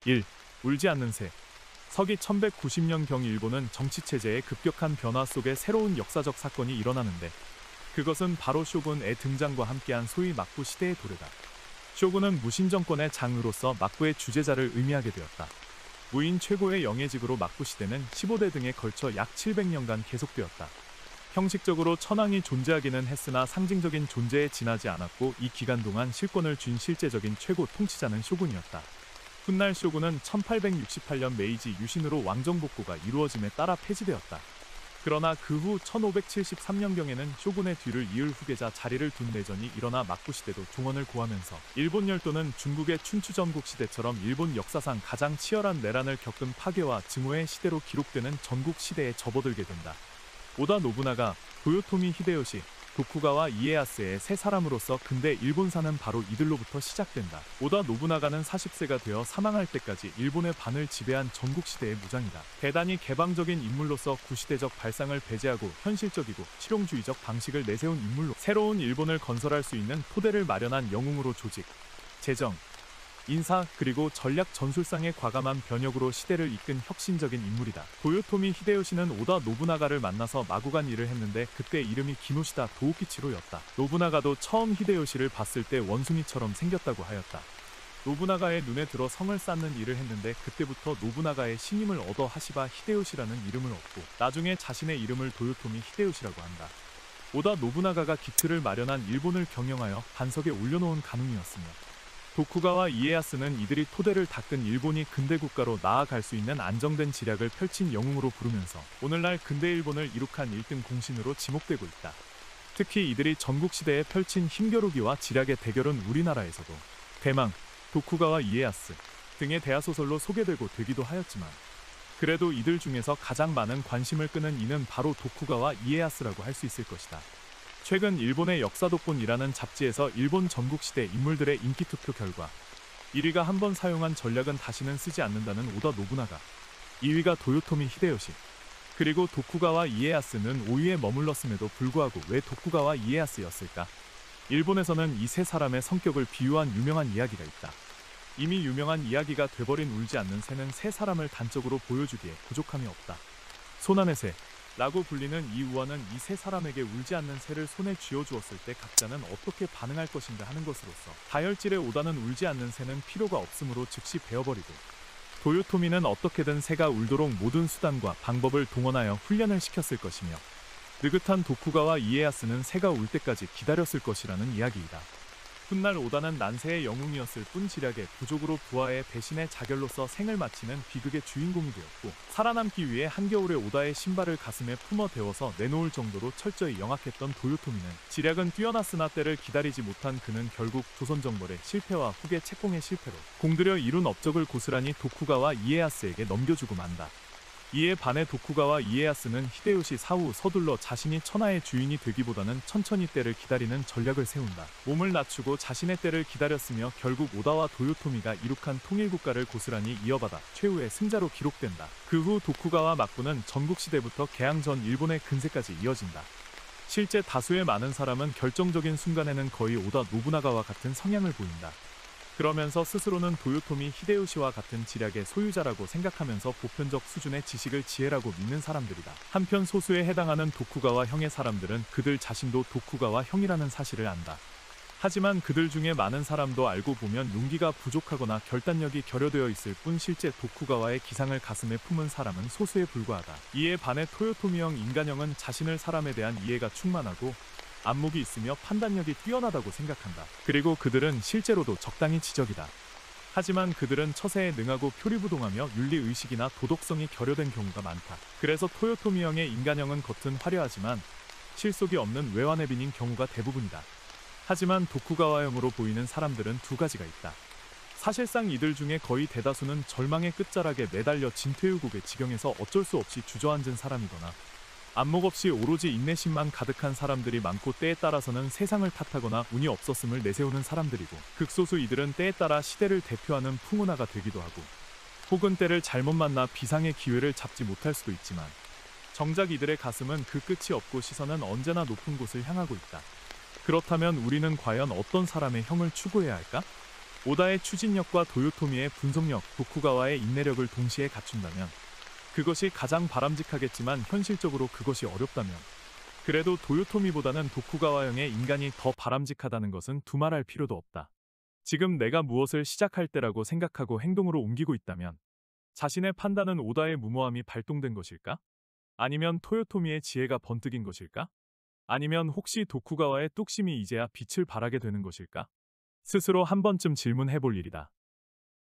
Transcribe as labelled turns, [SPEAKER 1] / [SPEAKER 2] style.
[SPEAKER 1] 1. 울지 않는 새. 서기 1190년경 일본은 정치체제의 급격한 변화 속에 새로운 역사적 사건이 일어나는데 그것은 바로 쇼군의 등장과 함께한 소위 막부 시대의 도래다. 쇼군은 무신 정권의 장으로서 막부의 주재자를 의미하게 되었다. 무인 최고의 영예직으로 막부 시대는 15대 등에 걸쳐 약 700년간 계속되었다. 형식적으로 천황이 존재하기는 했으나 상징적인 존재에 지나지 않았고 이 기간 동안 실권을 쥔 실제적인 최고 통치자는 쇼군이었다. 훗날 쇼군은 1868년 메이지 유신으로 왕정 복구가 이루어짐에 따라 폐지되었다. 그러나 그 후 1573년경에는 쇼군의 뒤를 이을 후계자 자리를 둔 내전이 일어나 막부 시대도 종언을 고하면서 일본 열도는 중국의 춘추 전국시대처럼 일본 역사상 가장 치열한 내란을 겪은 파괴와 증오의 시대로 기록되는 전국시대에 접어들게 된다. 오다 노부나가, 도요토미 히데요시, 도쿠가와 이에야스의 세 사람으로서 근대 일본사는 바로 이들로부터 시작된다. 오다 노부나가는 40세가 되어 사망할 때까지 일본의 반을 지배한 전국시대의 무장이다. 대단히 개방적인 인물로서 구시대적 발상을 배제하고 현실적이고 실용주의적 방식을 내세운 인물로 새로운 일본을 건설할 수 있는 토대를 마련한 영웅으로 조직, 재정, 인사 그리고 전략 전술상의 과감한 변혁으로 시대를 이끈 혁신적인 인물이다. 도요토미 히데요시는 오다 노부나가를 만나서 마구간 일을 했는데 그때 이름이 기노시다 도우키치로였다. 노부나가도 처음 히데요시를 봤을 때 원숭이처럼 생겼다고 하였다. 노부나가의 눈에 들어 성을 쌓는 일을 했는데 그때부터 노부나가의 신임을 얻어 하시바 히데요시라는 이름을 얻고 나중에 자신의 이름을 도요토미 히데요시라고 한다. 오다 노부나가가 기틀을 마련한 일본을 경영하여 반석에 올려놓은 가문이었으며 도쿠가와 이에야스는 이들이 토대를 닦은 일본이 근대 국가로 나아갈 수 있는 안정된 지략을 펼친 영웅으로 부르면서 오늘날 근대 일본을 이룩한 1등 공신으로 지목되고 있다. 특히 이들이 전국시대에 펼친 힘겨루기와 지략의 대결은 우리나라에서도 대망, 도쿠가와 이에야스 등의 대하소설로 소개되고 되기도 하였지만 그래도 이들 중에서 가장 많은 관심을 끄는 이는 바로 도쿠가와 이에야스라고 할 수 있을 것이다. 최근 일본의 역사독본이라는 잡지에서 일본 전국시대 인물들의 인기투표 결과 1위가 한 번 사용한 전략은 다시는 쓰지 않는다는 오다 노부나가, 2위가 도요토미 히데요시, 그리고 도쿠가와 이에야스는 5위에 머물렀음에도 불구하고 왜 도쿠가와 이에야스였을까? 일본에서는 이 세 사람의 성격을 비유한 유명한 이야기가 있다. 이미 유명한 이야기가 돼버린 울지 않는 새는 세 사람을 단적으로 보여주기에 부족함이 없다. 소난의 새 라고 불리는 이 우화는 이 세 사람에게 울지 않는 새를 손에 쥐어주었을 때 각자는 어떻게 반응할 것인가 하는 것으로서 다혈질의 오다는 울지 않는 새는 필요가 없으므로 즉시 베어버리고 도요토미는 어떻게든 새가 울도록 모든 수단과 방법을 동원하여 훈련을 시켰을 것이며 느긋한 도쿠가와 이에야스는 새가 울 때까지 기다렸을 것이라는 이야기이다. 훗날 오다는 난세의 영웅이었을 뿐 지략의 부족으로 부하의 배신의 자결로서 생을 마치는 비극의 주인공이 되었고 살아남기 위해 한겨울에 오다의 신발을 가슴에 품어 대워서 내놓을 정도로 철저히 영악했던 도요토미는 지략은 뛰어났으나 때를 기다리지 못한 그는 결국 조선정벌의 실패와 후계 채공의 실패로 공들여 이룬 업적을 고스란히 도쿠가와 이에야스에게 넘겨주고 만다. 이에 반해 도쿠가와 이에야스는 히데요시 사후 서둘러 자신이 천하의 주인이 되기보다는 천천히 때를 기다리는 전략을 세운다. 몸을 낮추고 자신의 때를 기다렸으며 결국 오다와 도요토미가 이룩한 통일국가를 고스란히 이어받아 최후의 승자로 기록된다. 그 후 도쿠가와 막부는 전국시대부터 개항 전 일본의 근세까지 이어진다. 실제 다수의 많은 사람은 결정적인 순간에는 거의 오다 노부나가와 같은 성향을 보인다. 그러면서 스스로는 도요토미 히데요시와 같은 지략의 소유자라고 생각하면서 보편적 수준의 지식을 지혜라고 믿는 사람들이다. 한편 소수에 해당하는 도쿠가와 형의 사람들은 그들 자신도 도쿠가와 형이라는 사실을 안다. 하지만 그들 중에 많은 사람도 알고 보면 용기가 부족하거나 결단력이 결여되어 있을 뿐 실제 도쿠가와의 기상을 가슴에 품은 사람은 소수에 불과하다. 이에 반해 토요토미형 인간형은 자신을 사람에 대한 이해가 충만하고 안목이 있으며 판단력이 뛰어나다고 생각한다. 그리고 그들은 실제로도 적당히 지적이다. 하지만 그들은 처세에 능하고 표리부동하며 윤리의식이나 도덕성이 결여된 경우가 많다. 그래서 토요토미형의 인간형은 겉은 화려하지만 실속이 없는 외환해빈인 경우가 대부분이다. 하지만 도쿠가와형으로 보이는 사람들은 두 가지가 있다. 사실상 이들 중에 거의 대다수는 절망의 끝자락에 매달려 진퇴유곡의 지경에서 어쩔 수 없이 주저앉은 사람이거나 안목 없이 오로지 인내심만 가득한 사람들이 많고 때에 따라서는 세상을 탓하거나 운이 없었음을 내세우는 사람들이고 극소수 이들은 때에 따라 시대를 대표하는 풍운하가 되기도 하고 혹은 때를 잘못 만나 비상의 기회를 잡지 못할 수도 있지만 정작 이들의 가슴은 그 끝이 없고 시선은 언제나 높은 곳을 향하고 있다. 그렇다면 우리는 과연 어떤 사람의 형을 추구해야 할까? 오다의 추진력과 도요토미의 분석력, 도쿠가와의 인내력을 동시에 갖춘다면 그것이 가장 바람직하겠지만 현실적으로 그것이 어렵다면 그래도 도요토미보다는 도쿠가와형의 인간이 더 바람직하다는 것은 두말할 필요도 없다. 지금 내가 무엇을 시작할 때라고 생각하고 행동으로 옮기고 있다면 자신의 판단은 오다의 무모함이 발동된 것일까? 아니면 토요토미의 지혜가 번뜩인 것일까? 아니면 혹시 도쿠가와의 뚝심이 이제야 빛을 발하게 되는 것일까? 스스로 한 번쯤 질문해 볼 일이다.